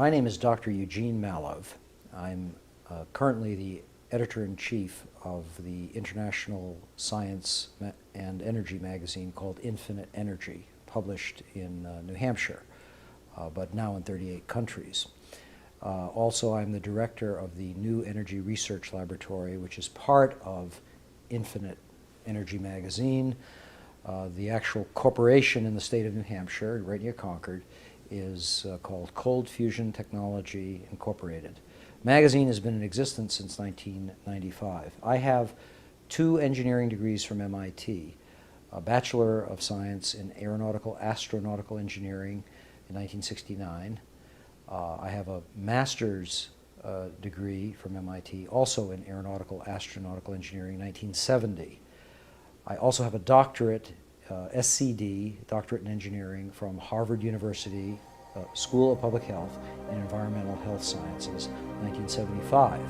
My name is Dr. Eugene Mallove. I'm currently the editor-in-chief of the international science and energy magazine called Infinite Energy, published in New Hampshire, but now in 38 countries. Also, I'm the director of the New Energy Research Laboratory, which is part of Infinite Energy magazine. The actual corporation in the state of New Hampshire, right near Concord, is called Cold Fusion Technology Incorporated. Magazine has been in existence since 1995. I have 2 engineering degrees from MIT, a Bachelor of Science in Aeronautical Astronautical Engineering in 1969. I have a master's degree from MIT, also in Aeronautical Astronautical Engineering in 1970. I also have a doctorate, SCD, Doctorate in Engineering, from Harvard University School of Public Health and Environmental Health Sciences, 1975.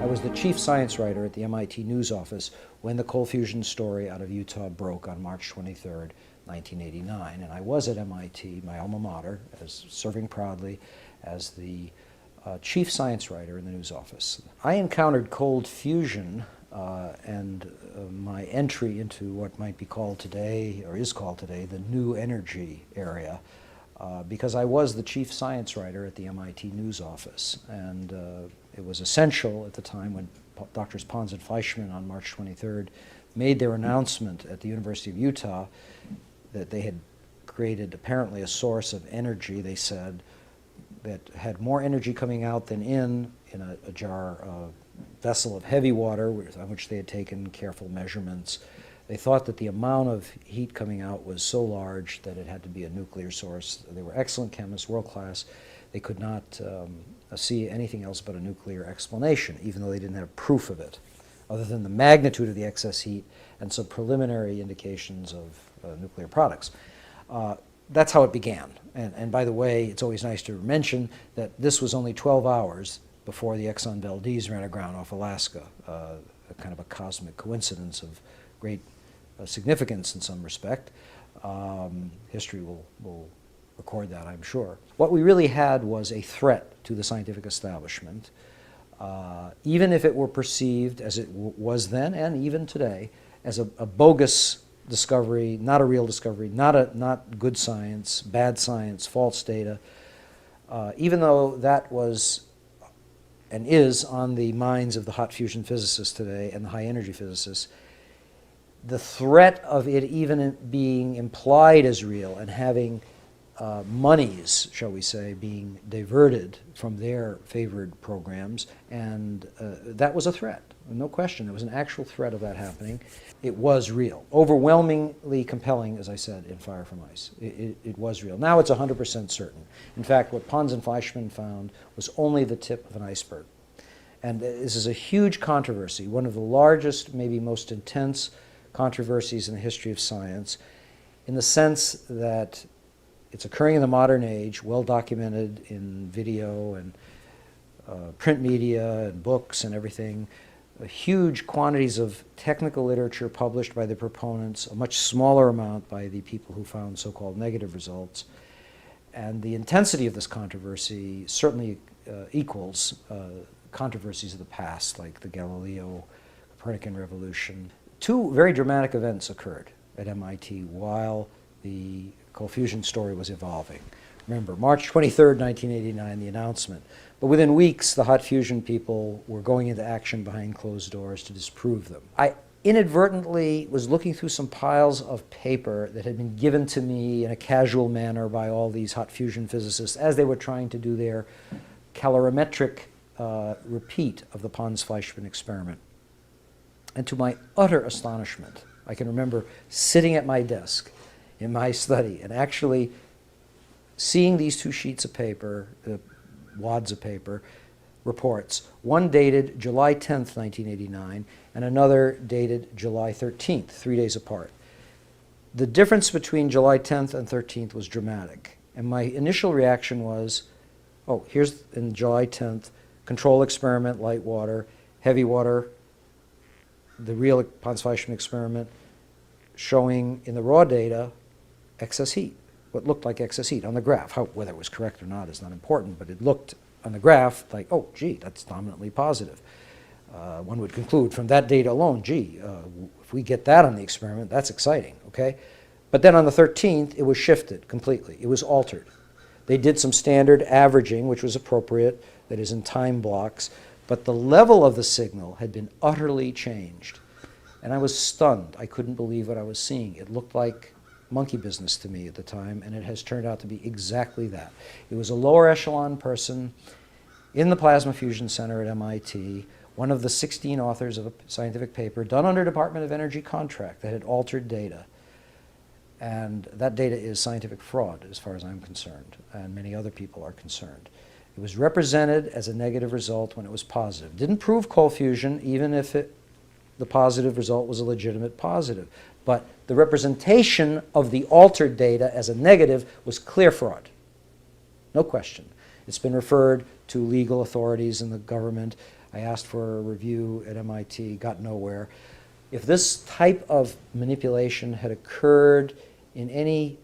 I was the chief science writer at the MIT News Office when the cold fusion story out of Utah broke on March 23rd, 1989. And I was at MIT, my alma mater, serving proudly as the chief science writer in the news office. I encountered cold fusion and my entry into what might be called today, or is called today, the new energy area, because I was the chief science writer at the MIT News Office. And it was essential at the time when Drs. Pons and Fleischmann on March 23rd made their announcement at the University of Utah that they had created apparently a source of energy, they said, that had more energy coming out than in a jar, vessel of heavy water on which they had taken careful measurements. They thought that the amount of heat coming out was so large that it had to be a nuclear source. They were excellent chemists, world class. They could not see anything else but a nuclear explanation, even though they didn't have proof of it, other than the magnitude of the excess heat and some preliminary indications of nuclear products. That's how it began. And by the way, it's always nice to mention that this was only 12 hours before the Exxon Valdez ran aground off Alaska, a kind of a cosmic coincidence of great significance in some respect. History will record that, I'm sure. What we really had was a threat to the scientific establishment, even if it were perceived, as it was then and even today, as a bogus discovery, not a real discovery, not good science, bad science, false data. Even though that was and is on the minds of the hot fusion physicists today and the high energy physicists, the threat of it even being implied as real and having monies, shall we say, being diverted from their favored programs, and that was a threat. No question, there was an actual threat of that happening. It was real. Overwhelmingly compelling, as I said, in Fire from Ice. It was real. Now it's 100% certain. In fact, what Pons and Fleischmann found was only the tip of an iceberg. And this is a huge controversy, one of the largest, maybe most intense controversies in the history of science, in the sense that it's occurring in the modern age, well documented in video and print media and books and everything. Huge quantities of technical literature published by the proponents, a much smaller amount by the people who found so-called negative results. And the intensity of this controversy certainly equals controversies of the past, like the Galileo-Copernican revolution. 2 very dramatic events occurred at MIT while the cold fusion story was evolving. Remember, March 23rd, 1989, the announcement. But within weeks, the hot fusion people were going into action behind closed doors to disprove them. I inadvertently was looking through some piles of paper that had been given to me in a casual manner by all these hot fusion physicists as they were trying to do their calorimetric repeat of the Pons-Fleischmann experiment. And to my utter astonishment, I can remember sitting at my desk in my study and actually seeing these 2 sheets of paper, wads of paper, reports, one dated July 10th, 1989, and another dated July 13th, 3 days apart. The difference between July 10th and 13th was dramatic. And my initial reaction was, oh, here's in July 10th, control experiment, light water, heavy water, the real Pons-Fleischmann experiment, showing in the raw data excess heat, what looked like excess heat on the graph. Whether it was correct or not is not important, but it looked on the graph like, oh, gee, that's dominantly positive. One would conclude from that data alone, gee, if we get that on the experiment, that's exciting, okay? But then on the 13th, it was shifted completely. It was altered. They did some standard averaging, which was appropriate, that is in time blocks, but the level of the signal had been utterly changed. And I was stunned. I couldn't believe what I was seeing. It looked like monkey business to me at the time, and it has turned out to be exactly that. It was a lower echelon person in the Plasma Fusion Center at MIT, one of the 16 authors of a scientific paper done under Department of Energy contract that had altered data. And that data is scientific fraud, as far as I'm concerned, and many other people are concerned. It was represented as a negative result when it was positive. Didn't prove cold fusion, even if the positive result was a legitimate positive. But the representation of the altered data as a negative was clear fraud. No question. It's been referred to legal authorities in the government. I asked for a review at MIT, got nowhere. If this type of manipulation had occurred in any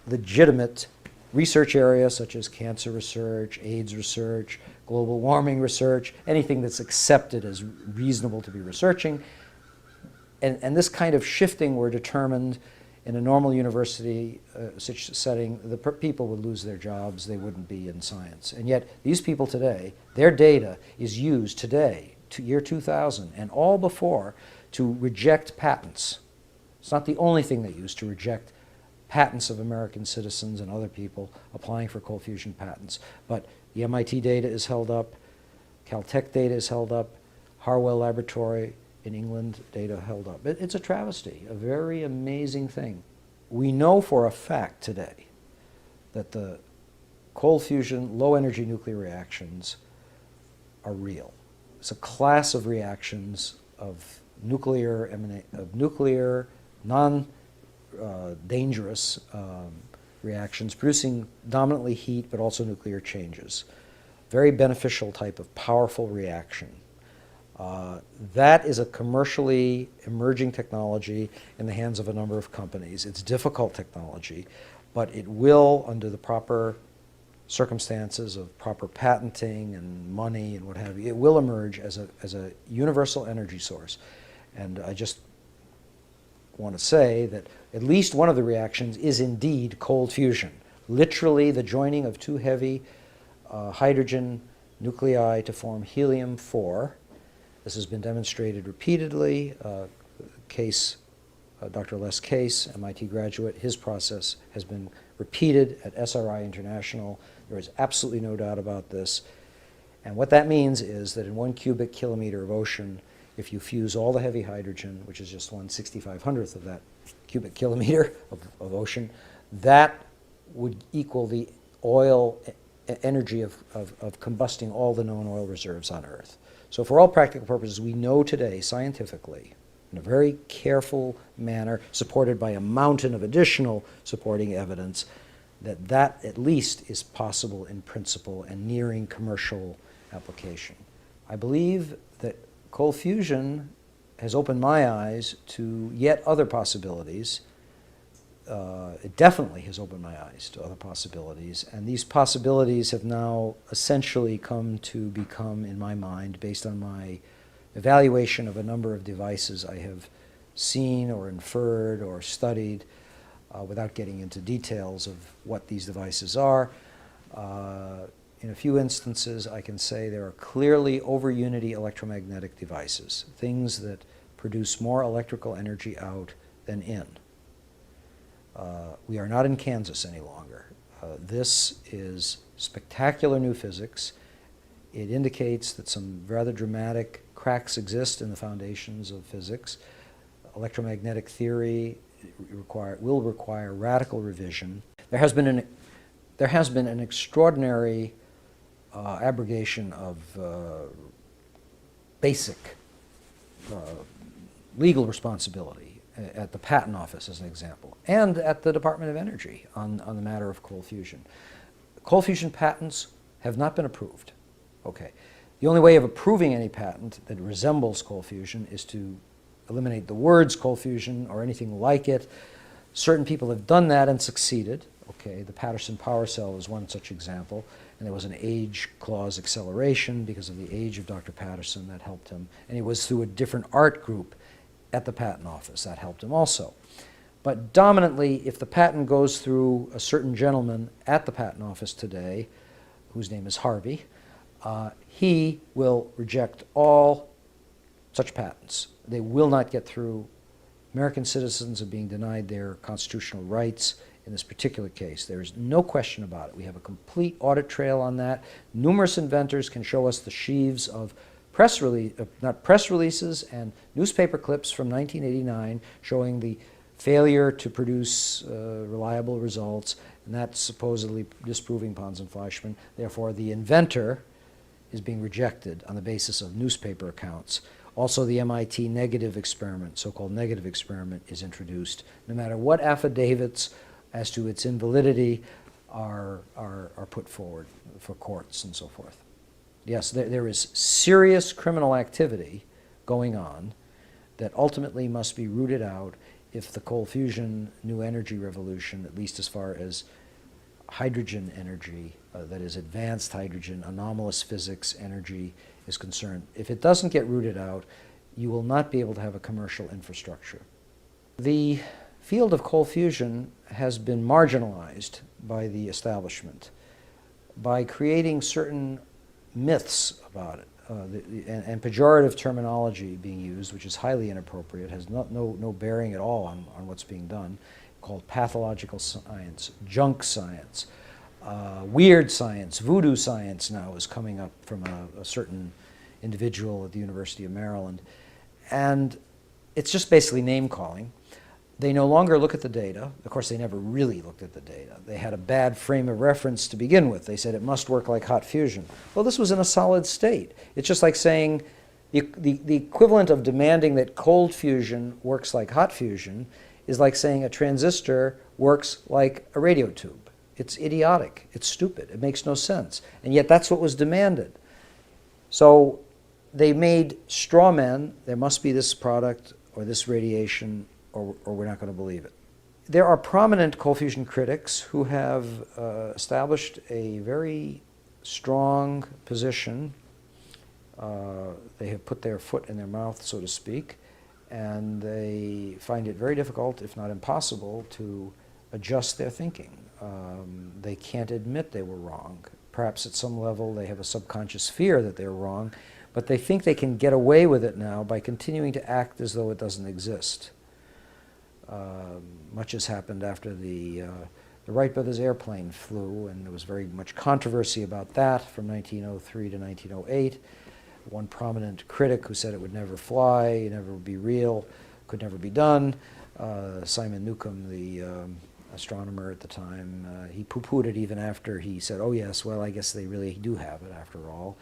legitimate research area, such as cancer research, AIDS research, global warming research, anything that's accepted as reasonable to be researching, and this kind of shifting were determined in a normal university setting, the people would lose their jobs, they wouldn't be in science. And yet, these people today, their data is used today, to year 2000, and all before, to reject patents. It's not the only thing they use to reject patents of American citizens and other people applying for cold fusion patents. But the MIT data is held up, Caltech data is held up, Harwell Laboratory in England data held up. It's a travesty, a very amazing thing. We know for a fact today that the cold fusion, low energy nuclear reactions are real. It's a class of reactions of nuclear, non-dangerous reactions producing dominantly heat but also nuclear changes. Very beneficial type of powerful reaction. That is a commercially emerging technology in the hands of a number of companies. It's difficult technology, but it will, under the proper circumstances of proper patenting and money and what have you, it will emerge as a universal energy source. And I just want to say that at least one of the reactions is indeed cold fusion. Literally the joining of two heavy hydrogen nuclei to form helium-4. This has been demonstrated repeatedly. Dr. Les Case, MIT graduate, his process has been repeated at SRI International. There is absolutely no doubt about this. And what that means is that in 1 cubic kilometer of ocean, if you fuse all the heavy hydrogen, which is just 1/6500th of that cubic kilometer of ocean, that would equal the oil energy of combusting all the known oil reserves on Earth. So for all practical purposes, we know today, scientifically, in a very careful manner, supported by a mountain of additional supporting evidence, that at least is possible in principle and nearing commercial application. I believe that cold fusion has opened my eyes to yet other possibilities. It definitely has opened my eyes to other possibilities, and these possibilities have now essentially come to become, in my mind, based on my evaluation of a number of devices I have seen or inferred or studied, without getting into details of what these devices are. In a few instances, I can say there are clearly over-unity electromagnetic devices, things that produce more electrical energy out than in. We are not in Kansas any longer. This is spectacular new physics. It indicates that some rather dramatic cracks exist in the foundations of physics. Electromagnetic theory will require radical revision. There has been an extraordinary abrogation of basic legal responsibility at the Patent Office, as an example, and at the Department of Energy on the matter of cold fusion. Cold fusion patents have not been approved. Okay. The only way of approving any patent that resembles cold fusion is to eliminate the words cold fusion or anything like it. Certain people have done that and succeeded. Okay, the Patterson power cell is one such example, and there was an age clause acceleration because of the age of Dr. Patterson that helped him, and it was through a different art group at the patent office that helped him also. But dominantly, if the patent goes through a certain gentleman at the patent office today, whose name is Harvey, he will reject all such patents. They will not get through. American citizens are being denied their constitutional rights in this particular case. There is no question about it. We have a complete audit trail on that. Numerous inventors can show us the sheaves of press releases and newspaper clips from 1989 showing the failure to produce reliable results, and that's supposedly disproving Pons and Fleischmann. Therefore, the inventor is being rejected on the basis of newspaper accounts. Also, the MIT negative experiment, so-called negative experiment, is introduced. No matter what affidavits as to its invalidity are put forward for courts and so forth. Yes, there is serious criminal activity going on that ultimately must be rooted out if the cold fusion new energy revolution, at least as far as hydrogen energy, that is advanced hydrogen, anomalous physics energy is concerned, if it doesn't get rooted out, you will not be able to have a commercial infrastructure. The field of cold fusion has been marginalized by the establishment by creating certain myths about it, and pejorative terminology being used, which is highly inappropriate, has no bearing at all on what's being done, called pathological science, junk science, weird science, voodoo science now is coming up from a certain individual at the University of Maryland. And it's just basically name-calling. They no longer look at the data. Of course, they never really looked at the data. They had a bad frame of reference to begin with. They said it must work like hot fusion. Well, this was in a solid state. It's just like saying the equivalent of demanding that cold fusion works like hot fusion is like saying a transistor works like a radio tube. It's idiotic. It's stupid. It makes no sense. And yet that's what was demanded. So they made straw men. There must be this product or this radiation, or we're not going to believe it. There are prominent cold fusion critics who have established a very strong position. They have put their foot in their mouth, so to speak, and they find it very difficult, if not impossible, to adjust their thinking. They can't admit they were wrong. Perhaps at some level they have a subconscious fear that they're wrong, but they think they can get away with it now by continuing to act as though it doesn't exist. Much has happened after the Wright brothers airplane flew, and there was very much controversy about that from 1903 to 1908. One prominent critic who said it would never fly, it never would be real, could never be done. Simon Newcomb, the astronomer at the time, he poo-pooed it even after he said, oh yes, well, I guess they really do have it after all,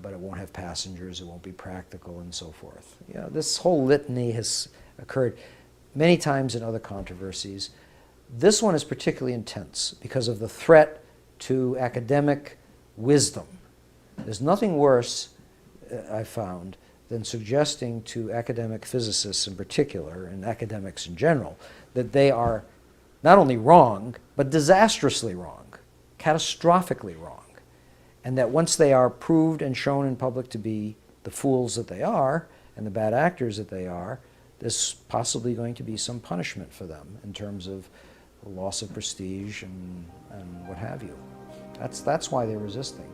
but it won't have passengers, it won't be practical, and so forth. You know, this whole litany has occurred many times in other controversies. This one is particularly intense because of the threat to academic wisdom. There's nothing worse, I've found, than suggesting to academic physicists in particular, and academics in general, that they are not only wrong, but disastrously wrong, catastrophically wrong, and that once they are proved and shown in public to be the fools that they are and the bad actors that they are, there's possibly going to be some punishment for them in terms of loss of prestige and what have you. That's why they're resisting.